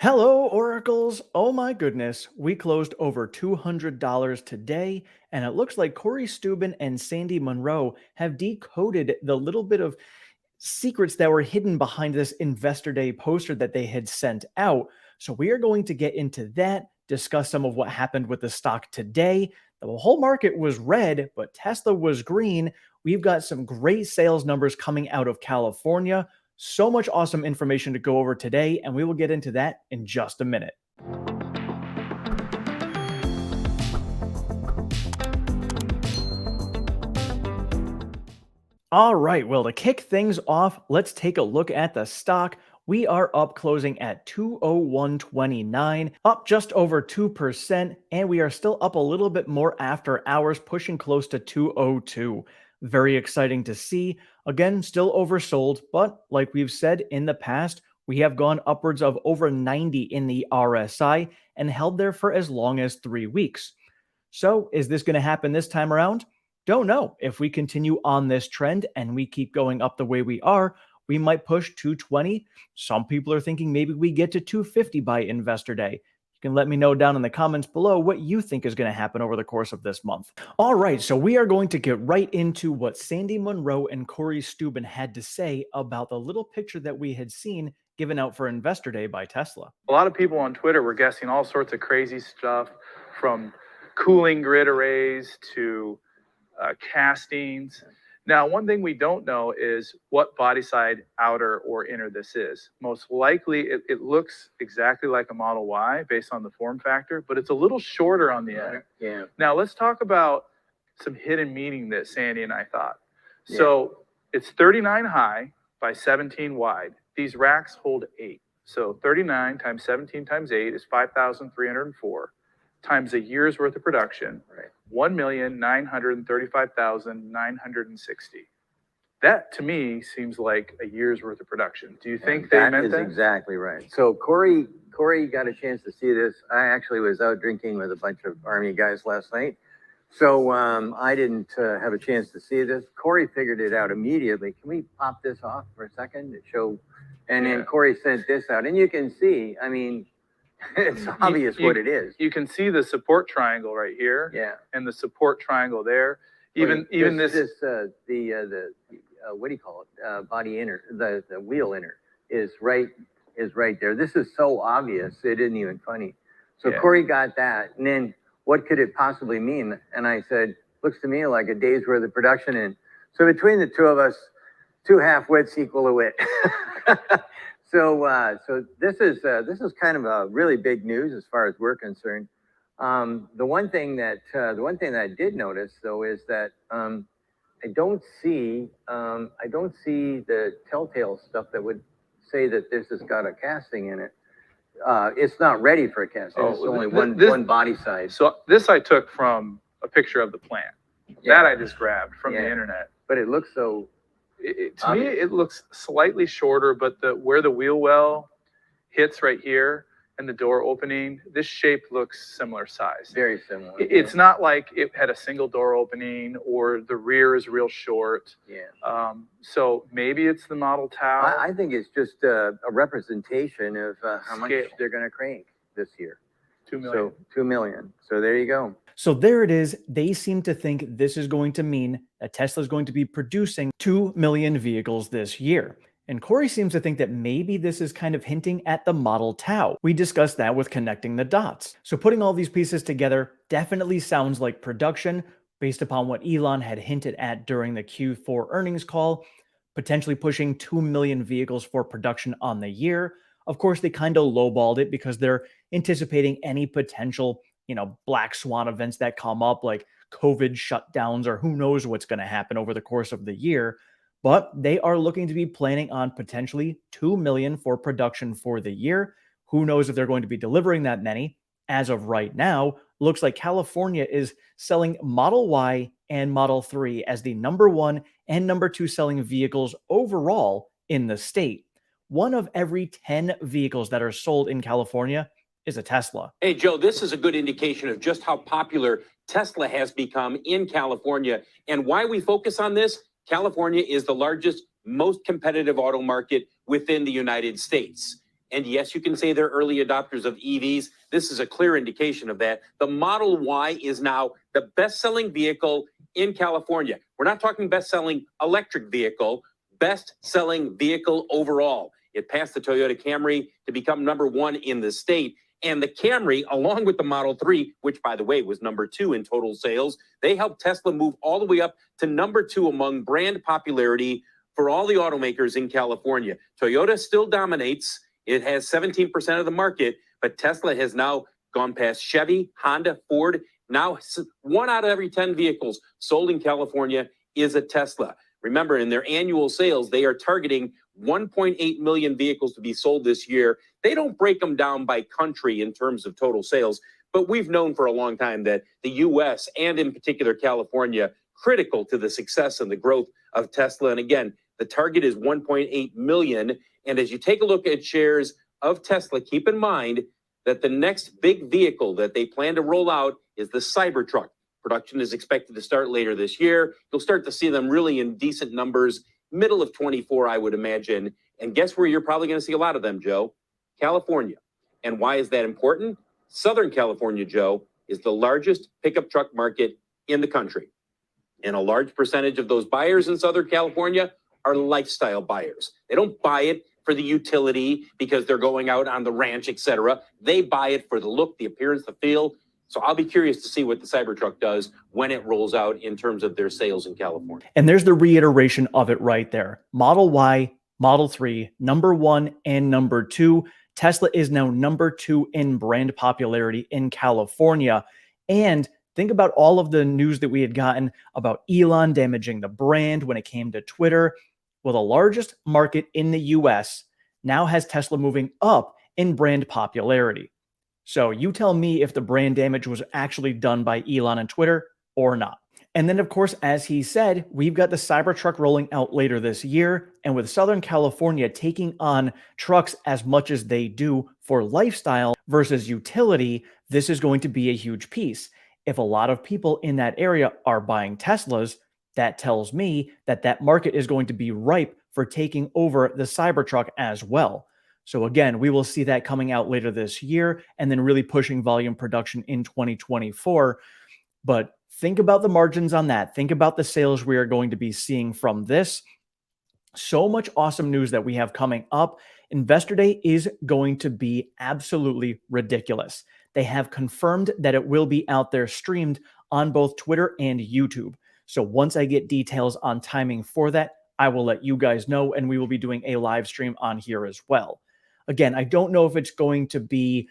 Hello, Oracles. Oh my goodness, we closed over $200 today, and it looks like Corey Steuben and Sandy Munro have decoded the little bit of secrets that were hidden behind this Investor Day poster that they had sent out. So, we are going to get into that, discuss some of what happened with the stock today. The whole market was red, but Tesla was green. We've got some great sales numbers coming out of California. So much awesome information to go over today, and we will get into that in just a minute. All right, well, to kick things off, let's take a look at the stock. We are up closing at 201.29, up just over 2%, and we are still up a little bit more after hours, pushing close to 202. Very exciting to see. Again, still oversold, but like we've said in the past, we have gone upwards of over 90 in the RSI and held there for as long as 3 weeks. So, is this going to happen this time around? Don't know. If we continue on this trend and we keep going up the way we are, we might push 220. Some people are thinking maybe we get to 250 by Investor Day. You can let me know down in the comments below what you think is going to happen over the course of this month. All right, so we are going to get right into what Sandy Munro and Corey Steuben had to say about the little picture that we had seen given out for Investor Day by Tesla. A lot of people on Twitter were guessing all sorts of crazy stuff, from cooling grid arrays to castings. Now, one thing we don't know is what body side, outer or inner this is. Most likely, it looks exactly like a Model Y based on the form factor, but it's a little shorter on the end. Yeah. Now, let's talk about some hidden meaning that Sandy and I thought. So it's 39 high by 17 wide. These racks hold 8. So 39 times 17 times 8 is 5,304 times a year's worth of production, Right. 1,935,960. That to me seems like a year's worth of production. Do you think they meant that? That is exactly right. So Corey got a chance to see this. I actually was out drinking with a bunch of Army guys last night. So I didn't have a chance to see this. Corey figured it out immediately. Can we pop this off for a second to show? And then Corey sent this out. And you can see, I mean, it's obvious what it is. You can see the support triangle right here. Yeah. And the support triangle there. Even what do you call it? Body inner, the wheel inner is right there. This is so obvious, it isn't even funny. So Corey got that, and then what could it possibly mean? And I said, looks to me like a day's worth of production. And so between the two of us, 2 half-wits equal a wit. So this is kind of a really big news as far as we're concerned. The one thing that I did notice though is that I don't see the telltale stuff that would say that this has got a casting in it. It's not ready for a casting. It's only one body size. So this I took from a picture of the plant. That I just grabbed from the internet. But it looks so. To me, it looks slightly shorter, but where the wheel well hits right here and the door opening, this shape looks similar size. Very similar. It's not like it had a single door opening or the rear is real short. Yeah. So maybe it's the Model Tau. I think it's just a representation of how much they're going to crank this year. 2 million. So 2 million. So there you go. So there it is. They seem to think this is going to mean that Tesla is going to be producing 2 million vehicles this year. And Corey seems to think that maybe this is kind of hinting at the Model Tau. We discussed that with connecting the dots. So putting all these pieces together definitely sounds like production based upon what Elon had hinted at during the Q4 earnings call, potentially pushing 2 million vehicles for production on the year. Of course, they kind of lowballed it because they're anticipating any potential black swan events that come up like COVID shutdowns or who knows what's going to happen over the course of the year. But they are looking to be planning on potentially 2 million for production for the year. Who knows if they're going to be delivering that many? As of right now, looks like California is selling Model Y and Model 3 as the number 1 and number 2 selling vehicles overall in the state. 1 of every 10 vehicles that are sold in California is a Tesla. Hey, Joe, this is a good indication of just how popular Tesla has become in California. And why we focus on this, California is the largest, most competitive auto market within the United States. And yes, you can say they're early adopters of EVs. This is a clear indication of that. The Model Y is now the best-selling vehicle in California. We're not talking best-selling electric vehicle, best-selling vehicle overall. It passed the Toyota Camry to become #1 in the state. And the Camry, along with the Model 3, which, by the way, was #2 in total sales, they helped Tesla move all the way up to #2 among brand popularity for all the automakers in California. Toyota still dominates. It has 17% of the market, but Tesla has now gone past Chevy, Honda, Ford. Now, 1 out of every 10 vehicles sold in California is a Tesla. Remember, in their annual sales, they are targeting 1.8 million vehicles to be sold this year. They don't break them down by country in terms of total sales, but we've known for a long time that the US and in particular California, critical to the success and the growth of Tesla. And again, the target is 1.8 million. And as you take a look at shares of Tesla, keep in mind that the next big vehicle that they plan to roll out is the Cybertruck. Production is expected to start later this year. You'll start to see them really in decent numbers, middle of 24, I would imagine. And guess where you're probably going to see a lot of them, Joe? California. And why is that important? Southern California, Joe, is the largest pickup truck market in the country. And a large percentage of those buyers in Southern California are lifestyle buyers. They don't buy it for the utility because they're going out on the ranch, etc. They buy it for the look, the appearance, the feel. So I'll be curious to see what the Cybertruck does when it rolls out in terms of their sales in California. And there's the reiteration of it right there. Model Y, Model 3, #1 and #2. Tesla is now #2 in brand popularity in California. And think about all of the news that we had gotten about Elon damaging the brand when it came to Twitter. Well, the largest market in the US now has Tesla moving up in brand popularity. So you tell me if the brand damage was actually done by Elon and Twitter or not. And then, of course, as he said, we've got the Cybertruck rolling out later this year. And with Southern California taking on trucks as much as they do for lifestyle versus utility, this is going to be a huge piece. If a lot of people in that area are buying Teslas, that tells me that that market is going to be ripe for taking over the Cybertruck as well. So again, we will see that coming out later this year and then really pushing volume production in 2024. But think about the margins on that. Think about the sales we are going to be seeing from this. So much awesome news that we have coming up. Investor Day is going to be absolutely ridiculous. They have confirmed that it will be out there streamed on both Twitter and YouTube. So once I get details on timing for that, I will let you guys know, and we will be doing a live stream on here as well. Again, I don't know if it's going to be,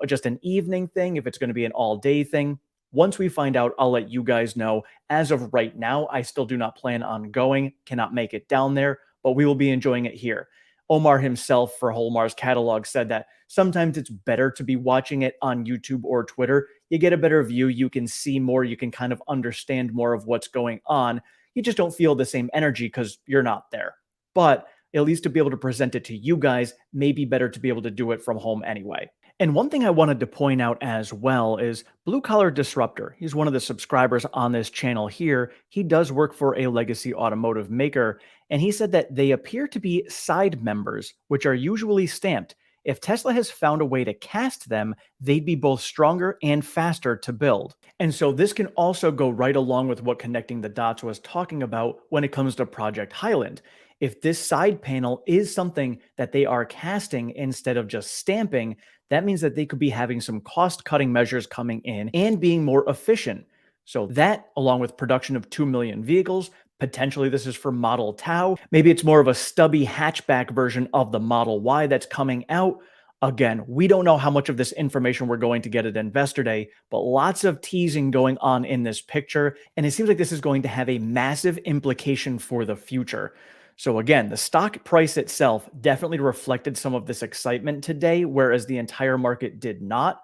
just an evening thing, if it's going to be an all-day thing. Once we find out, I'll let you guys know. As of right now, I still do not plan on going, cannot make it down there, but we will be enjoying it here. Omar himself for Holmar's catalog said that sometimes it's better to be watching it on YouTube or Twitter. You get a better view, you can see more, you can kind of understand more of what's going on. You just don't feel the same energy because you're not there. But at least to be able to present it to you guys, may be better to be able to do it from home anyway. And one thing I wanted to point out as well is Blue Collar Disruptor. He's one of the subscribers on this channel here. He does work for a legacy automotive maker, and he said that they appear to be side members, which are usually stamped. If Tesla has found a way to cast them, they'd be both stronger and faster to build. And so this can also go right along with what Connecting the Dots was talking about when it comes to Project Highland. If this side panel is something that they are casting instead of just stamping, that means that they could be having some cost-cutting measures coming in and being more efficient. So that, along with production of 2 million vehicles, potentially this is for Model Tau. Maybe it's more of a stubby hatchback version of the Model Y that's coming out. Again, we don't know how much of this information we're going to get at Investor Day, but lots of teasing going on in this picture. And it seems like this is going to have a massive implication for the future. So again, the stock price itself definitely reflected some of this excitement today, whereas the entire market did not.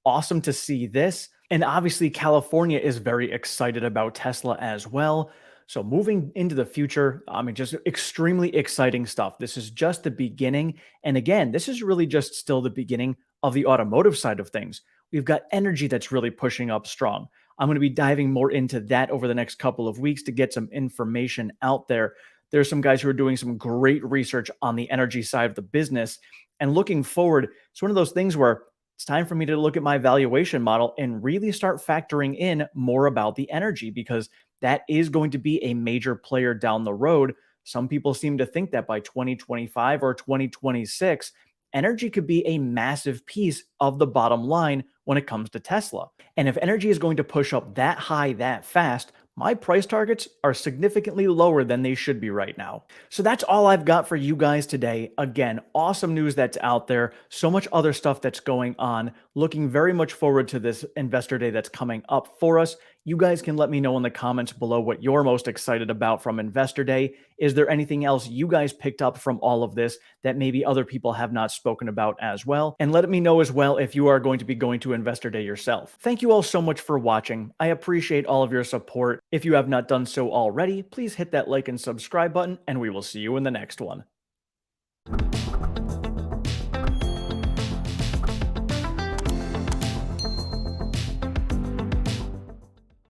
Awesome to see this. And obviously, California is very excited about Tesla as well. So moving into the future, just extremely exciting stuff. This is just the beginning. And again, this is really just still the beginning of the automotive side of things. We've got energy that's really pushing up strong. I'm going to be diving more into that over the next couple of weeks to get some information out there. There's some guys who are doing some great research on the energy side of the business. And looking forward, it's one of those things where it's time for me to look at my valuation model and really start factoring in more about the energy, because that is going to be a major player down the road. Some people seem to think that by 2025 or 2026, energy could be a massive piece of the bottom line when it comes to Tesla. And if energy is going to push up that high that fast, my price targets are significantly lower than they should be right now. So that's all I've got for you guys today. Again, awesome news that's out there. So much other stuff that's going on. Looking very much forward to this investor day that's coming up for us. You guys can let me know in the comments below what you're most excited about from Investor Day. Is there anything else you guys picked up from all of this that maybe other people have not spoken about as well? And let me know as well if you are going to be going to Investor Day yourself. Thank you all so much for watching. I appreciate all of your support. If you have not done so already, please hit that like and subscribe button, and we will see you in the next one.